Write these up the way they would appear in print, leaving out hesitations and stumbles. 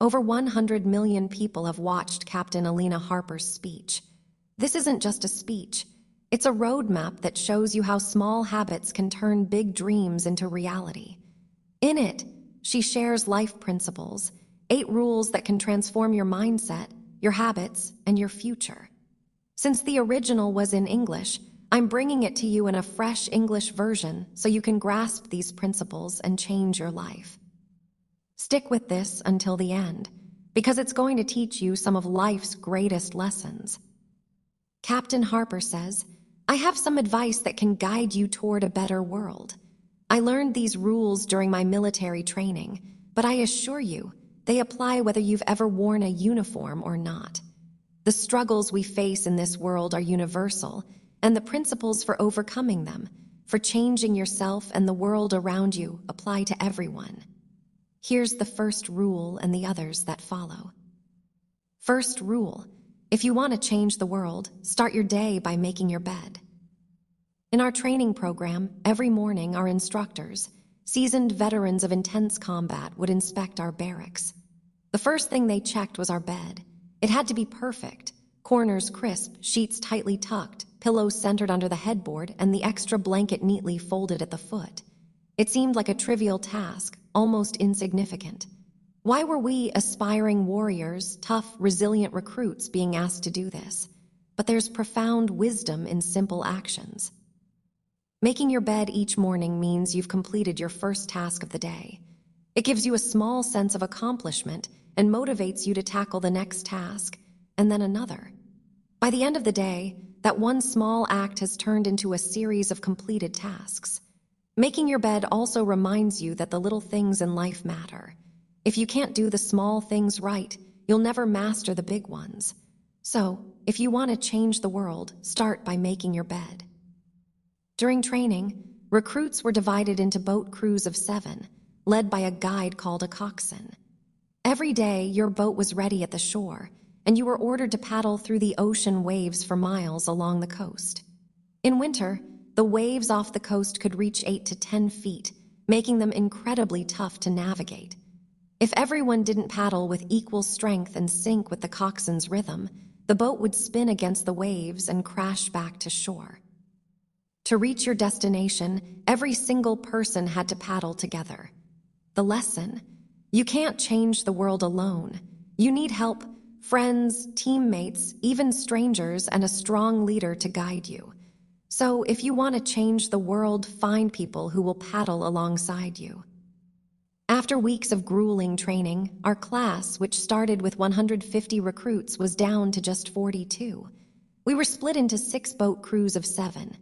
Over 100 million people have watched Captain Elena Harper's speech. This isn't just a speech. It's a roadmap that shows you how small habits can turn big dreams into reality. In it, she shares life principles, 8 rules that can transform your mindset, your habits, and your future. Since the original was in English, I'm bringing it to you in a fresh English version so you can grasp these principles and change your life. Stick with this until the end, because it's going to teach you some of life's greatest lessons. Captain Harper says, "I have some advice that can guide you toward a better world. I learned these rules during my military training, but I assure you, they apply whether you've ever worn a uniform or not. The struggles we face in this world are universal, and the principles for overcoming them, for changing yourself and the world around you, apply to everyone. Here's the first rule and the others that follow. First rule: if you want to change the world, start your day by making your bed." In our training program, every morning our instructors, seasoned veterans of intense combat, would inspect our barracks. The first thing they checked was our bed. It had to be perfect: corners crisp, sheets tightly tucked, pillows centered under the headboard, and the extra blanket neatly folded at the foot. It seemed like a trivial task, almost insignificant. Why were we aspiring warriors, tough, resilient recruits being asked to do this? But there's profound wisdom in simple actions. Making your bed each morning means you've completed your first task of the day. It gives you a small sense of accomplishment and motivates you to tackle the next task, and then another. By the end of the day, that one small act has turned into a series of completed tasks. Making your bed also reminds you that the little things in life matter. If you can't do the small things right, you'll never master the big ones. So, if you want to change the world, start by making your bed. During training, recruits were divided into boat crews of 7, led by a guide called a coxswain. Every day, your boat was ready at the shore, and you were ordered to paddle through the ocean waves for miles along the coast. In winter, the waves off the coast could reach 8 to 10 feet, making them incredibly tough to navigate. If everyone didn't paddle with equal strength and sync with the coxswain's rhythm, the boat would spin against the waves and crash back to shore. To reach your destination, every single person had to paddle together. The lesson: you can't change the world alone. You need help, friends, teammates, even strangers, and a strong leader to guide you. So if you want to change the world, find people who will paddle alongside you. After weeks of grueling training, our class, which started with 150 recruits, was down to just 42. We were split into 6 boat crews of 7.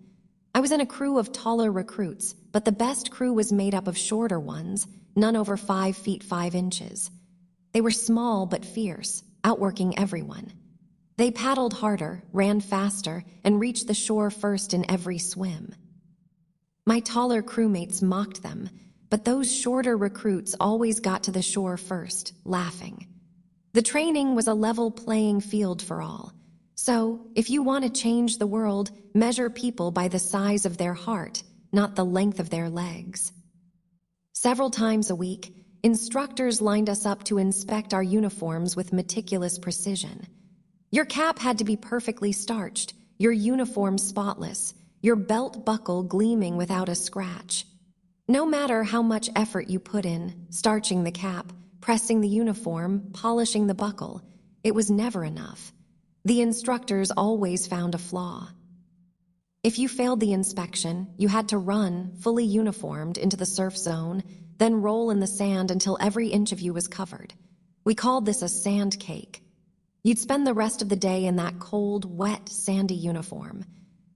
I was in a crew of taller recruits, but the best crew was made up of shorter ones, none over 5 feet 5 inches. They were small but fierce, outworking everyone. They paddled harder, ran faster, and reached the shore first in every swim. My taller crewmates mocked them, but those shorter recruits always got to the shore first, laughing. The training was a level playing field for all. So, if you want to change the world, measure people by the size of their heart, not the length of their legs. Several times a week, instructors lined us up to inspect our uniforms with meticulous precision. Your cap had to be perfectly starched, your uniform spotless, your belt buckle gleaming without a scratch. No matter how much effort you put in, starching the cap, pressing the uniform, polishing the buckle, it was never enough. The instructors always found a flaw. If you failed the inspection, you had to run, fully uniformed, into the surf zone, then roll in the sand until every inch of you was covered. We called this a sand cake. You'd spend the rest of the day in that cold, wet, sandy uniform.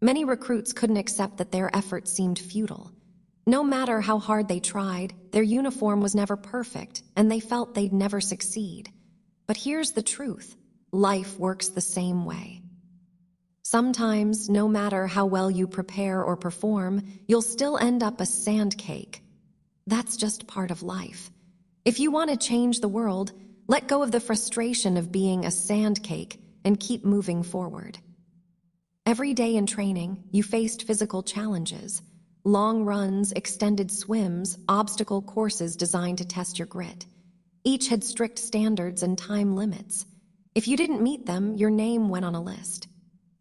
Many recruits couldn't accept that their efforts seemed futile. No matter how hard they tried, their uniform was never perfect, and they felt they'd never succeed. But here's the truth: life works the same way. Sometimes, no matter how well you prepare or perform, you'll still end up a sand cake. That's just part of life. If you want to change the world, let go of the frustration of being a sand cake and keep moving forward. Every day in training, you faced physical challenges. Long runs, extended swims, obstacle courses designed to test your grit. Each had strict standards and time limits. If you didn't meet them, your name went on a list.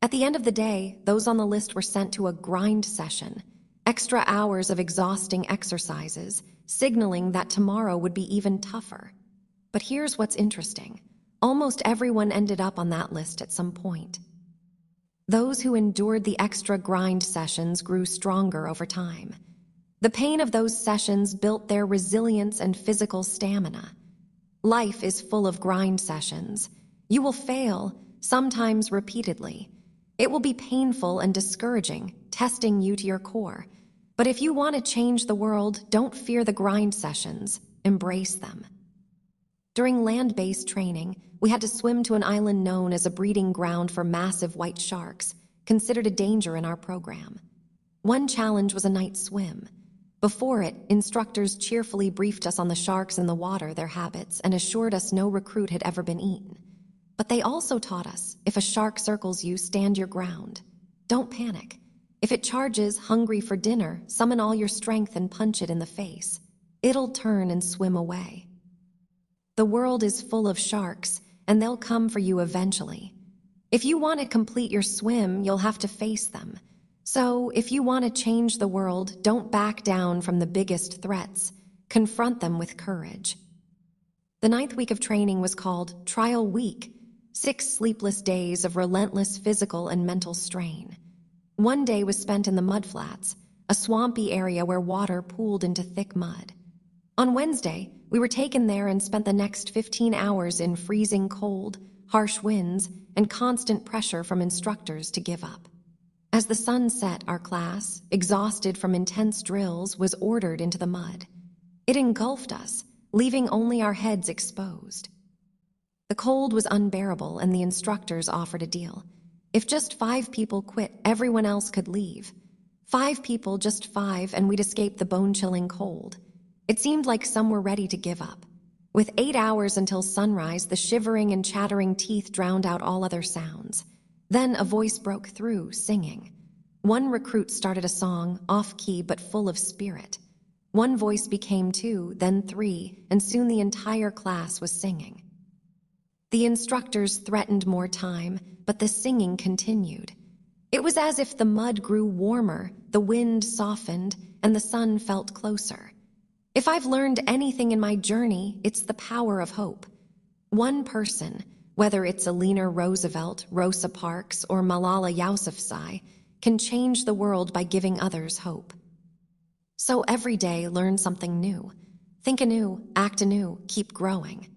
At the end of the day, those on the list were sent to a grind session, extra hours of exhausting exercises, signaling that tomorrow would be even tougher. But here's what's interesting. Almost everyone ended up on that list at some point. Those who endured the extra grind sessions grew stronger over time. The pain of those sessions built their resilience and physical stamina. Life is full of grind sessions. You will fail, sometimes repeatedly. It will be painful and discouraging, testing you to your core. But if you want to change the world, don't fear the grind sessions. Embrace them. During land-based training, we had to swim to an island known as a breeding ground for massive white sharks, considered a danger in our program. One challenge was a night swim. Before it, instructors cheerfully briefed us on the sharks in the water, their habits, and assured us no recruit had ever been eaten. But they also taught us, if a shark circles you, stand your ground. Don't panic. If it charges, hungry for dinner, summon all your strength and punch it in the face. It'll turn and swim away. The world is full of sharks, and they'll come for you eventually. If you want to complete your swim, you'll have to face them. So, if you want to change the world, don't back down from the biggest threats. Confront them with courage. The 9th week of training was called Trial Week, 6 sleepless days of relentless physical and mental strain. One day was spent in the mudflats, a swampy area where water pooled into thick mud. On Wednesday, we were taken there and spent the next 15 hours in freezing cold, harsh winds, and constant pressure from instructors to give up. As the sun set, our class, exhausted from intense drills, was ordered into the mud. It engulfed us, leaving only our heads exposed. The cold was unbearable, and the instructors offered a deal. If just 5 people quit, everyone else could leave. 5 people, just 5, and we'd escape the bone-chilling cold. It seemed like some were ready to give up. With 8 hours until sunrise, the shivering and chattering teeth drowned out all other sounds. Then a voice broke through, singing. One recruit started a song, off-key but full of spirit. One voice became 2, then 3, and soon the entire class was singing. The instructors threatened more time, but the singing continued. It was as if the mud grew warmer, the wind softened, and the sun felt closer. If I've learned anything in my journey, it's the power of hope. One person, whether it's Eleanor Roosevelt, Rosa Parks, or Malala Yousafzai, can change the world by giving others hope. So every day, learn something new. Think anew, act anew, keep growing.